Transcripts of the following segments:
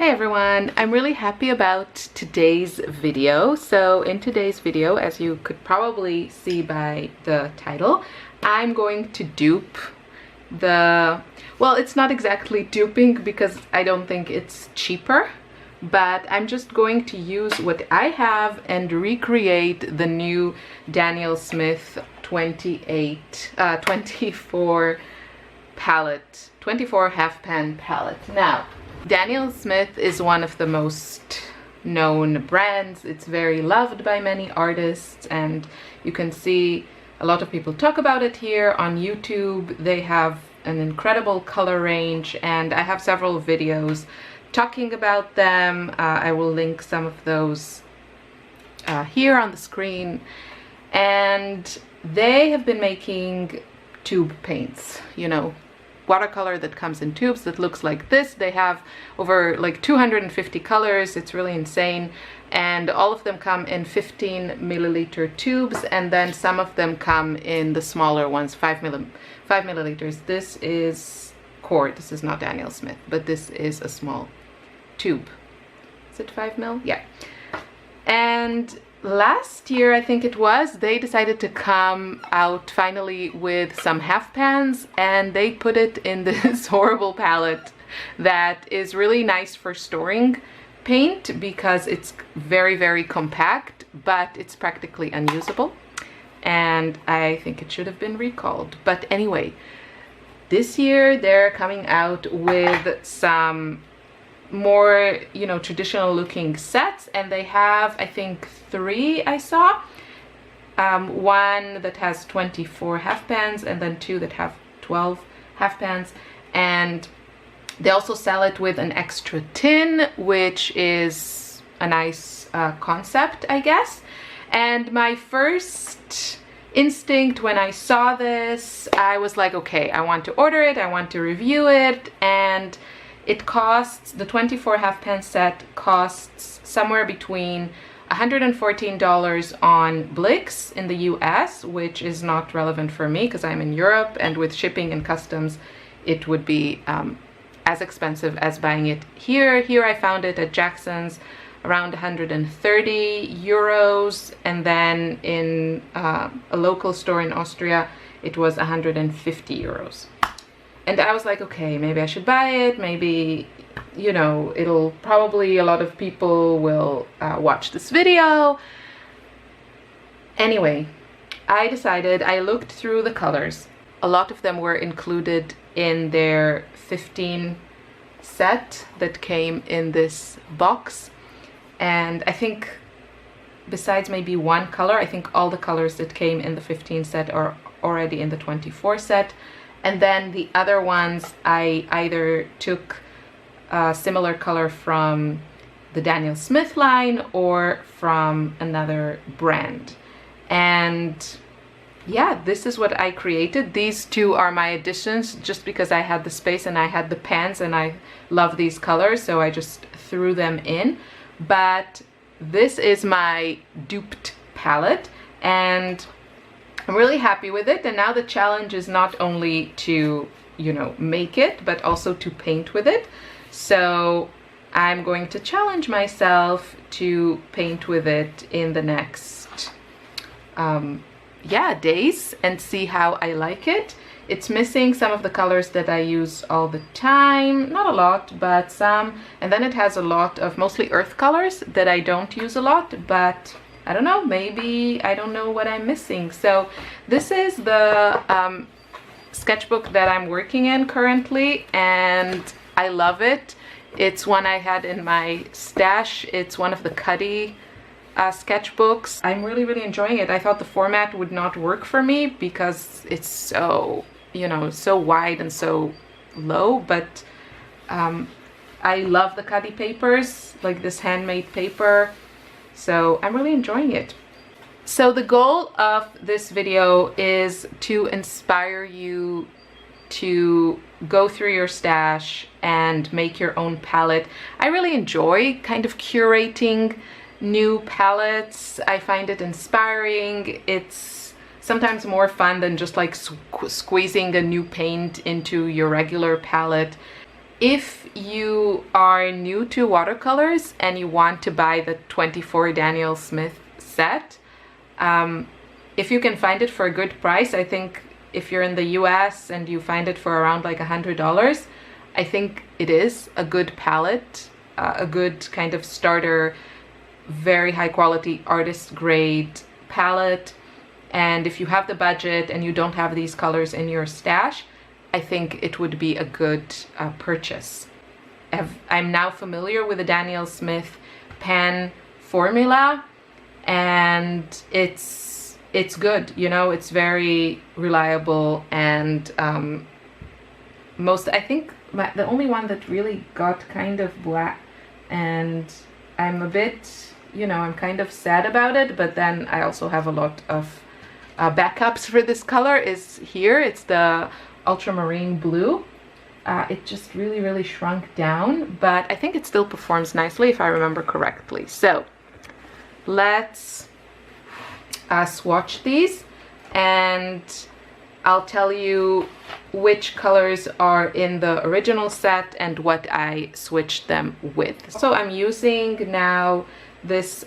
Hey everyone, I'm really happy about today's video. So in today's video, as you could probably see by the title, I'm going to dupe well, it's not exactly duping because I don't think it's cheaper, but I'm just going to use what I have and recreate the new Daniel Smith 24 palette, 24 half pan palette. Now, Daniel Smith is one of the most known brands. It's very loved by many artists, and you can see a lot of people talk about it here on YouTube. They have an incredible color range, and I have several videos talking about them. I will link some of those here on the screen. And they have been making tube paints, you know, watercolor that comes in tubes that looks like this. They have over like 250 colors. It's really insane, and all of them come in 15 milliliter tubes, and then some of them come in the smaller ones, 5 milliliters. This is Cord. This is not Daniel Smith, but this is a small tube. Is it 5 mil? Yeah. And last year, I think it was, they decided to come out finally with some half pans, and they put it in this horrible palette that is really nice for storing paint because it's very, very compact, but it's practically unusable, and I think it should have been recalled. But anyway, this year they're coming out with some more, you know, traditional looking sets, and they have, I think, 3 I saw. One that has 24 half pans, and then 2 that have 12 half pans, and they also sell it with an extra tin, which is a nice concept, I guess. And my first instinct when I saw this, I was like, okay, I want to order it, I want to review it. And it costs, the 24 half pan set costs somewhere between $114 on Blix in the US, which is not relevant for me because I'm in Europe, and with shipping and customs it would be as expensive as buying it here. Here I found it at Jackson's around 130 euros, and then in a local store in Austria it was 150 euros. And I was like, okay, maybe I should buy it. Maybe, you know, it'll probably, a lot of people will watch this video. Anyway, I decided, I looked through the colors. A lot of them were included in their 15 set that came in this box. And I think besides maybe one color, I think all the colors that came in the 15 set are already in the 24 set. And then the other ones, I either took a similar color from the Daniel Smith line or from another brand. And yeah, this is what I created. These 2 are my additions just because I had the space and I had the pans and I love these colors, so I just threw them in. But this is my duped palette, and I'm really happy with it. And now the challenge is not only to, you know, make it, but also to paint with it. So I'm going to challenge myself to paint with it in the next days and see how I like it. It's missing some of the colors that I use all the time, not a lot, but some. And then it has a lot of mostly earth colors that I don't use a lot, but I don't know, maybe I don't know what I'm missing. So this is the sketchbook that I'm working in currently, and I love it. It's one I had in my stash. It's one of the Cuddy sketchbooks. I'm really, really enjoying it. I thought the format would not work for me because it's so, you know, so wide and so low, but I love the Cuddy papers, like this handmade paper. So I'm really enjoying it. So the goal of this video is to inspire you to go through your stash and make your own palette. I really enjoy kind of curating new palettes. I find it inspiring. It's sometimes more fun than just like squeezing a new paint into your regular palette. if you are new to watercolors and you want to buy the 24 Daniel Smith set, if you can find it for a good price, I think if you're in the US and you find it for around like $100, I think it is a good palette, a good kind of starter, very high quality artist grade palette. And if you have the budget and you don't have these colors in your stash, I think it would be a good purchase. I'm now familiar with the Daniel Smith pan formula, and it's good, you know, it's very reliable. And I think the only one that really got kind of black, and I'm a bit, you know, I'm kind of sad about it, but then I also have a lot of backups for this color is here. It's the ultramarine blue. It just really shrunk down, but I think it still performs nicely if I remember correctly. So let's swatch these, and I'll tell you which colors are in the original set and what I switched them with. So I'm using now this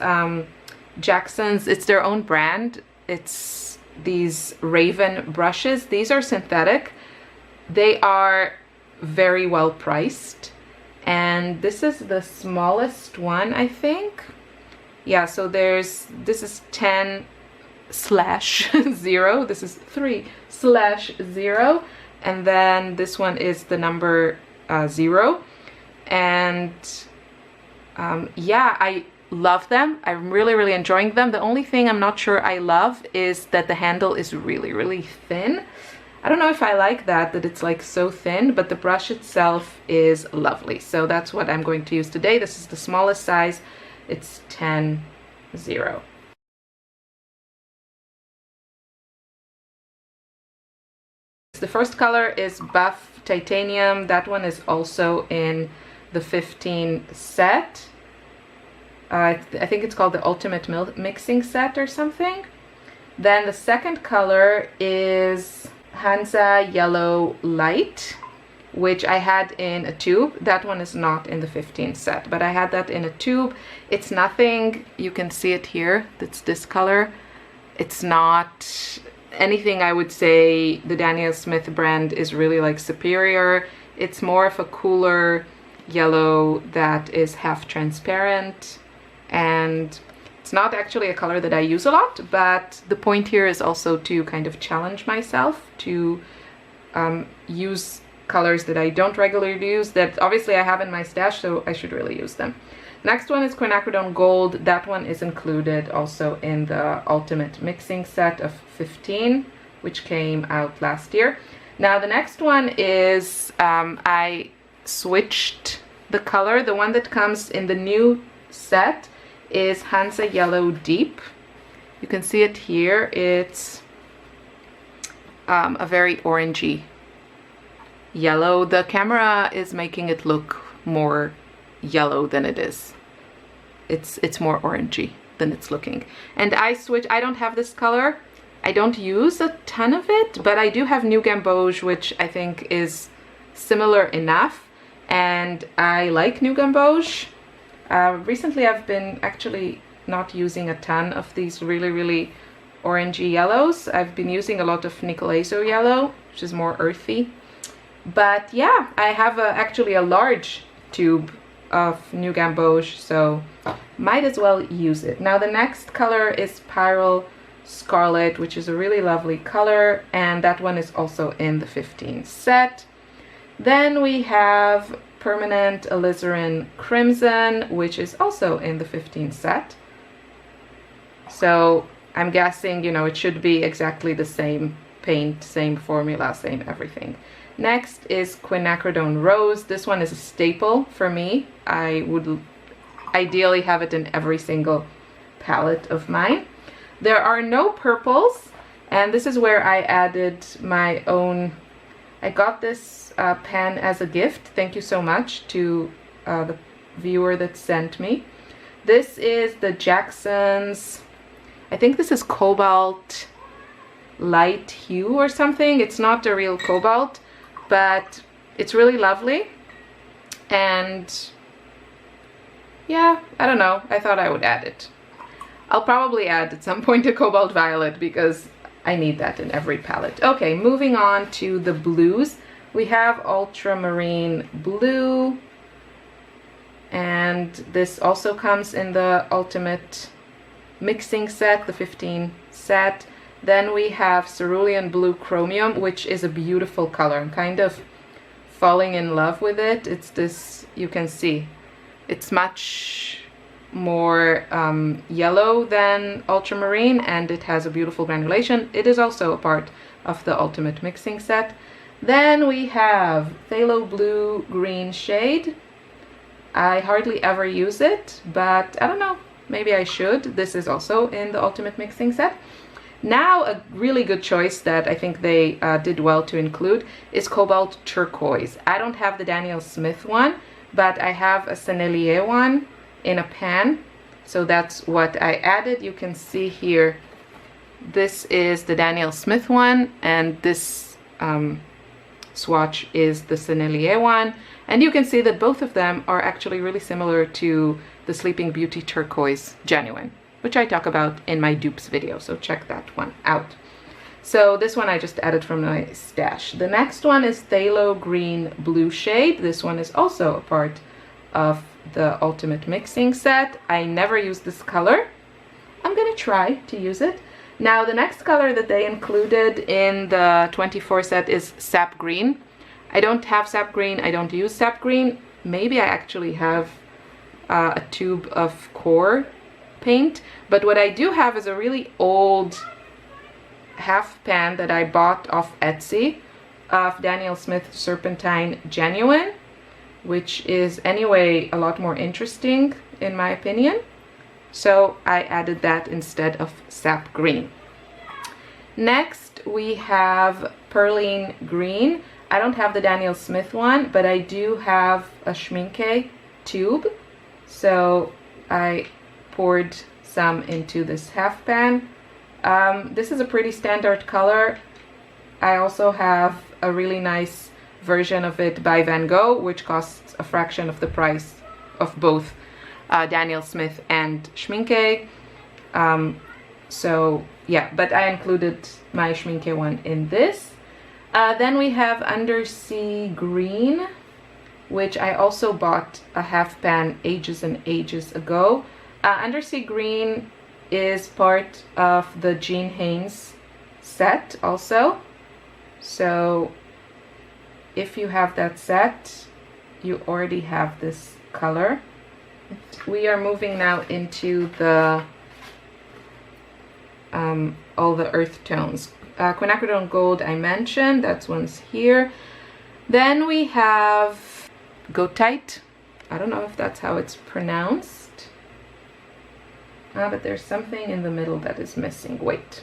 Jackson's, it's their own brand. It's these Raven brushes. These are synthetic. They are very well priced, and this is the smallest one, I think. Yeah, so this is 10/0, this is 3/0, and then this one is the number 0. And yeah, I love them. I'm really enjoying them. The only thing I'm not sure I love is that the handle is really thin. I don't know if I like that it's like so thin, but the brush itself is lovely. So that's what I'm going to use today. This is the smallest size. It's 10/0. The first color is Buff Titanium. That one is also in the 15 set. I think it's called the Ultimate Mixing Set or something. Then the second color is Hansa Yellow Light, which I had in a tube. That one is not in the 15 set, but I had that in a tube. It's nothing, you can see it here, that's this color. It's not anything I would say the Daniel Smith brand is really like superior. It's more of a cooler yellow that is half transparent, and it's not actually a color that I use a lot, but the point here is also to kind of challenge myself to use colors that I don't regularly use, that obviously I have in my stash, so I should really use them. Next one is Quinacridone Gold. That one is included also in the Ultimate Mixing Set of 15, which came out last year. Now the next one is, I switched the color. The one that comes in the new set is Hansa Yellow Deep. You can see it here. It's a very orangey yellow. The camera is making it look more yellow than it is. It's more orangey than it's looking. And I don't have this color. I don't use a ton of it, but I do have New Gamboge, which I think is similar enough, and I like New Gamboge. Recently I've been actually not using a ton of these really orangey yellows. I've been using a lot of Nicolazo yellow, which is more earthy. But yeah, I have actually a large tube of New Gamboge, so might as well use it. Now the next color is Pyrrole Scarlet, which is a really lovely color, and that one is also in the 15 set. Then we have Permanent Alizarin Crimson, which is also in the 15 set. So I'm guessing, you know, it should be exactly the same paint, same formula, same everything. Next is Quinacridone Rose. This one is a staple for me. I would ideally have it in every single palette of mine. There are no purples, and this is where I added my own. I got this pen as a gift. Thank you so much to the viewer that sent me. This is the Jackson's, I think this is Cobalt Light Hue or something. It's not the real cobalt, but it's really lovely. And yeah, I don't know, I thought I would add it. I'll probably add at some point a cobalt violet because I need that in every palette. Okay, moving on to the blues. We have ultramarine blue, and this also comes in the ultimate mixing set, the 15 set. Then we have cerulean blue chromium, which is a beautiful color. I'm kind of falling in love with it. It's this, you can see, it's much more yellow than ultramarine, and it has a beautiful granulation. It is also a part of the ultimate mixing set. Then we have phthalo blue green shade. I hardly ever use it, but I don't know, maybe I should. This is also in the ultimate mixing set. Now a really good choice that I think they did well to include is cobalt turquoise. I don't have the Daniel Smith one, but I have a Sennelier one in a pan, so that's what I added. You can see here, this is the Daniel Smith one, and this swatch is the Sennelier one, and you can see that both of them are actually really similar to the Sleeping Beauty Turquoise Genuine, which I talk about in my dupes video, so check that one out. So this one I just added from my stash. The next one is phthalo green blue shade. This one is also a part of the ultimate mixing set. I never use this color. I'm gonna try to use it. Now the next color that they included in the 24 set is SAP Green. I don't have SAP Green, I don't use SAP Green. Maybe I actually have a tube of core paint, but what I do have is a really old half pan that I bought off Etsy of Daniel Smith Serpentine Genuine, which is anyway a lot more interesting in my opinion. So I added that instead of SAP Green. Next we have Pearline Green. I don't have the Daniel Smith one, but I do have a Schmincke tube. So I poured some into this half pan. This is a pretty standard color. I also have a really nice version of it by Van Gogh, which costs a fraction of the price of both Daniel Smith and Schmincke. So yeah, but I included my Schmincke one in this. Then we have Undersea Green, which I also bought a half pan ages and ages ago. Undersea Green is part of the Jean Haynes set also. So if you have that set, you already have this color. We are moving now into the all the earth tones. Quinacridone Gold I mentioned, that one's here. Then we have Goethite. I don't know if that's how it's pronounced. But there's something in the middle that is missing. Wait,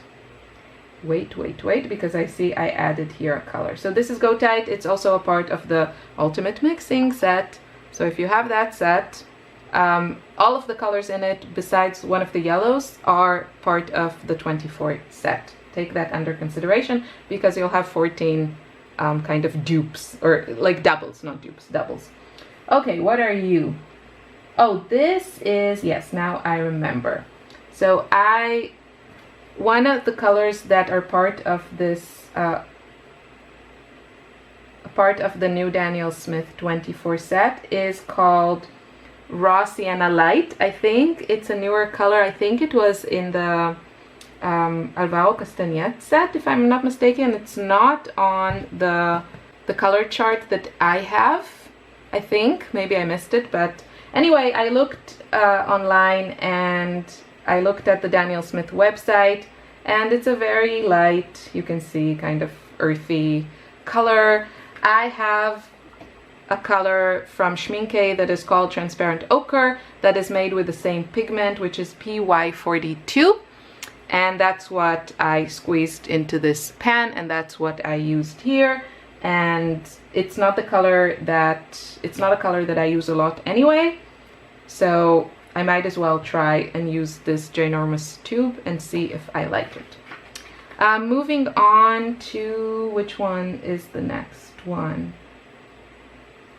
because I see I added here a color. So this is Goethite. It's also a part of the Ultimate Mixing set. So if you have that set, all of the colors in it, besides one of the yellows, are part of the 24 set. Take that under consideration, because you'll have 14 kind of dupes, or like doubles, not dupes, doubles. Okay, what are you? Oh, this is, yes, now I remember. So one of the colors that are part of this, part of the new Daniel Smith 24 set is called Raw Sienna Light. I think it's a newer color. I think it was in the Alvaro Castagnet set, if I'm not mistaken. It's not on the color chart that I have, I think. Maybe I missed it, but anyway, I looked online and I looked at the Daniel Smith website, and it's a very light, you can see, kind of earthy color. I have a color from Schmincke that is called Transparent Ochre that is made with the same pigment, which is PY42, and that's what I squeezed into this pan, and that's what I used here. And it's not a color that I use a lot anyway, so I might as well try and use this ginormous tube and see if I like it. Moving on to, which one is the next one?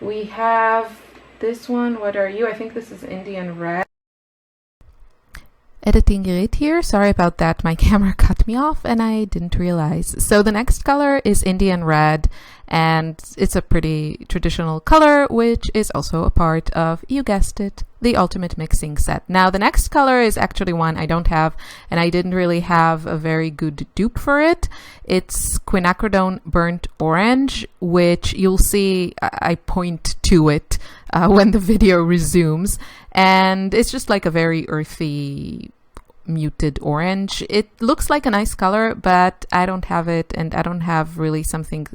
We have this one, what are you? I think this is Indian Red. Editing Gerät here. Sorry about that. My camera cut me off and I didn't realize. So the next color is Indian Red, and it's a pretty traditional color, which is also a part of, you guessed it, the Ultimate Mixing Set. Now the next color is actually one I don't have, and I didn't really have a very good dupe for it. It's Quinacridone Burnt Orange, which you'll see I point to it when the video resumes. And it's just like a very earthy, muted orange. It looks like a nice color, but I don't have it, and I don't have really something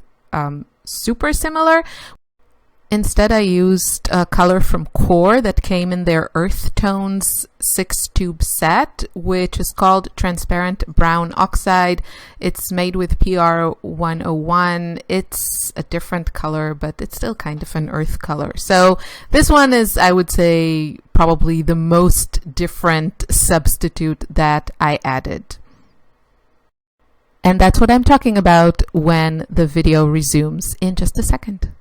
super similar. Instead, I used a color from Core that came in their Earth Tones 6-tube set, which is called Transparent Brown Oxide. It's made with PR101. It's a different color, but it's still kind of an earth color. So this one is, I would say, probably the most different substitute that I added. And that's what I'm talking about when the video resumes in just a second.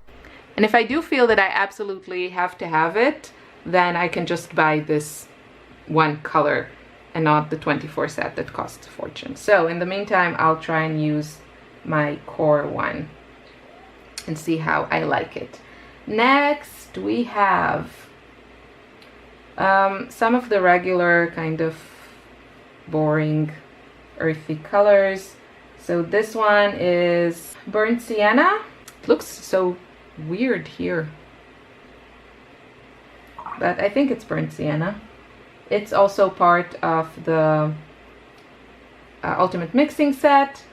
And if I do feel that I absolutely have to have it, then I can just buy this one color and not the 24 set that costs a fortune. So in the meantime, I'll try and use my Core one and see how I like it. Next, we have some of the regular kind of boring earthy colors. So this one is Burnt Sienna. It looks so weird here, but I think it's Burnt Sienna. It's also part of the Ultimate Mixing Set.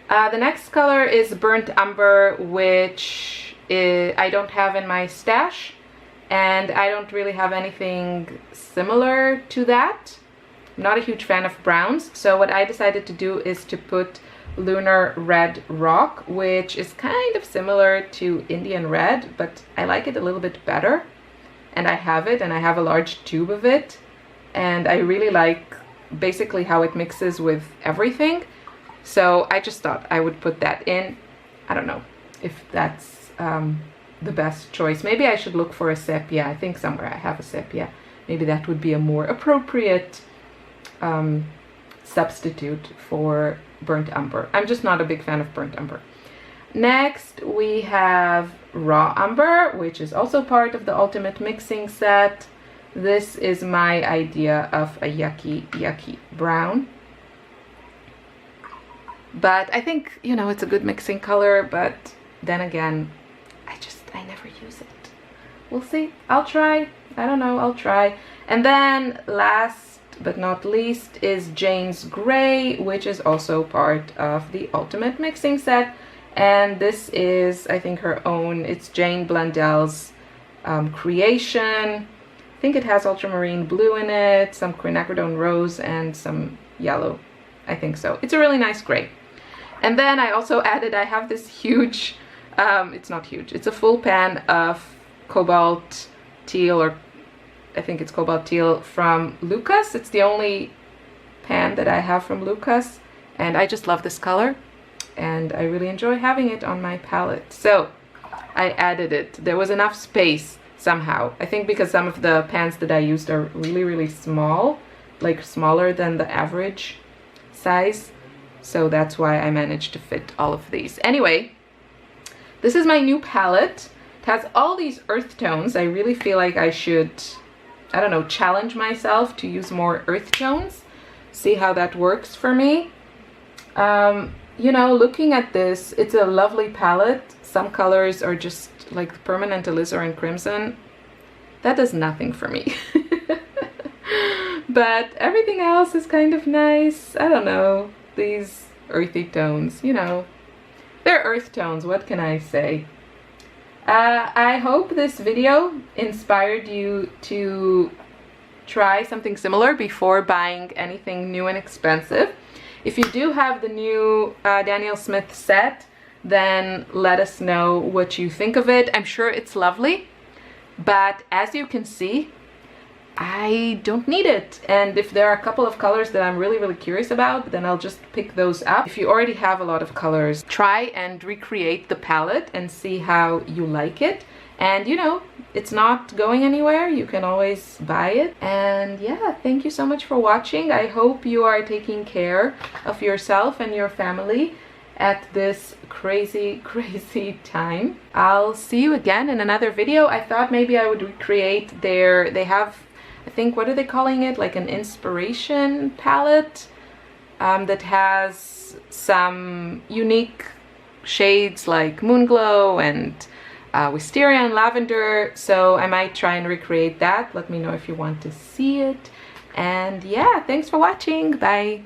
The next color is Burnt Umber, which I don't have in my stash, and I don't really have anything similar to that. I'm not a huge fan of browns, so what I decided to do is to put Lunar Red Rock, which is kind of similar to Indian Red, but I like it a little bit better. And I have it, and I have a large tube of it, and I really like basically how it mixes with everything. So I just thought I would put that in. I don't know if that's the best choice. Maybe I should look for a sepia. I think somewhere I have a sepia. Maybe that would be a more appropriate substitute for Burnt Umber. I'm just not a big fan of Burnt Umber. Next, we have Raw Umber, which is also part of the Ultimate Mixing Set. This is my idea of a yucky brown. But I think, you know, it's a good mixing color, but then again, I never use it. We'll see. I'll try. I don't know. I'll try. And then last but not least is Jane's Gray, which is also part of the Ultimate Mixing Set. And this is, I think, her own. It's Jane Blundell's creation. I think it has ultramarine blue in it, some quinacridone rose, and some yellow. I think so. It's a really nice gray. And then I also added, I have this huge, it's not huge, it's a full pan of Cobalt Teal, or I think it's Cobalt Teal from Lucas. It's the only pan that I have from Lucas, and I just love this color, and I really enjoy having it on my palette. So I added it. There was enough space somehow. I think because some of the pans that I used are really small, like smaller than the average size. So that's why I managed to fit all of these. Anyway, this is my new palette. It has all these earth tones. I really feel like I should, I don't know, challenge myself to use more earth tones. See how that works for me. You know, looking at this, it's a lovely palette. Some colors are just like permanent alizarin crimson. That does nothing for me. But everything else is kind of nice. I don't know, these earthy tones, you know, they're earth tones, what can I say? I hope this video inspired you to try something similar before buying anything new and expensive. If you do have the new Daniel Smith set, then let us know what you think of it. I'm sure it's lovely, but as you can see, I don't need it. And if there are a couple of colors that I'm really curious about, then I'll just pick those up. If you already have a lot of colors, try and recreate the palette and see how you like it. And you know, it's not going anywhere. You can always buy it. And yeah, thank you so much for watching. I hope you are taking care of yourself and your family at this crazy time. I'll see you again in another video. I thought maybe I would recreate they have, I think, what are they calling it, like an inspiration palette that has some unique shades like Moonglow and wisteria and lavender. So I might try and recreate that. Let me know if you want to see it. And yeah, thanks for watching. Bye.